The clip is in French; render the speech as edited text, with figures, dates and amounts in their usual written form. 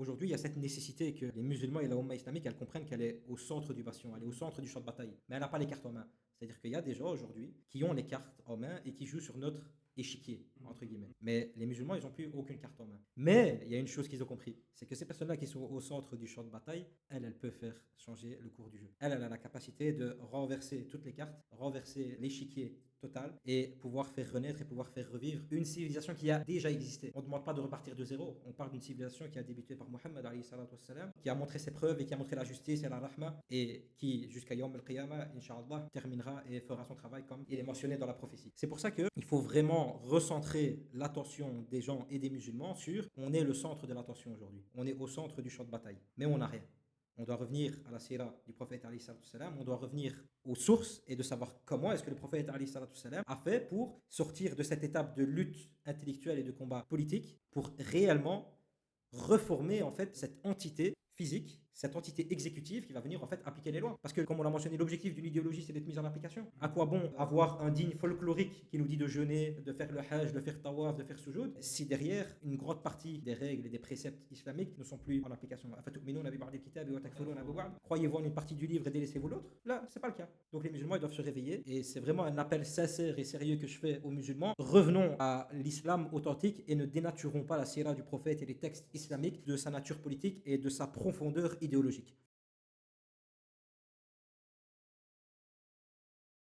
Aujourd'hui, il y a cette nécessité que les musulmans et la Oumma islamique, elles comprennent qu'elle est au centre du bastion, elle est au centre du champ de bataille, mais elle n'a pas les cartes en main. C'est-à-dire qu'il y a des gens aujourd'hui qui ont les cartes en main et qui jouent sur notre échiquier, entre guillemets. Mais les musulmans, ils n'ont plus aucune carte en main. Mais il y a une chose qu'ils ont compris, c'est que ces personnes-là qui sont au centre du champ de bataille, elles peuvent faire changer le cours du jeu. Elle a la capacité de renverser toutes les cartes, renverser l'échiquier total et pouvoir faire renaître et pouvoir faire revivre une civilisation qui a déjà existé. On ne demande pas de repartir de zéro, on parle d'une civilisation qui a débuté par Mohammed alayhi salatu wassalam, qui a montré ses preuves et qui a montré la justice et la rahma et qui jusqu'à Yawm al-Qiyamah, Inch'Allah, terminera et fera son travail comme il est mentionné dans la prophétie. C'est pour ça qu'il faut vraiment recentrer l'attention des gens et des musulmans sur on est le centre de l'attention aujourd'hui, on est au centre du champ de bataille, mais on n'a rien. On doit revenir à la sira du prophète alayhi salatu wassalam, on doit revenir aux sources et de savoir comment est-ce que le prophète alayhi salatu wassalam a fait pour sortir de cette étape de lutte intellectuelle et de combat politique pour réellement reformer en fait cette entité physique, cette entité exécutive qui va venir en fait appliquer les lois. Parce que comme on l'a mentionné, l'objectif d'une idéologie c'est d'être mise en application. À quoi bon avoir un digne folklorique qui nous dit de jeûner, de faire le hajj, de faire tawaf, de faire sujoud, si derrière une grande partie des règles et des préceptes islamiques ne sont plus en application. Croyez-vous en une partie du livre et délaissez-vous l'autre? Là, c'est pas le cas. Donc les musulmans ils doivent se réveiller et c'est vraiment un appel sincère et sérieux que je fais aux musulmans. Revenons à l'islam authentique et ne dénaturons pas la sira du prophète et les textes islamiques de sa nature politique et de sa profondeur idéologique.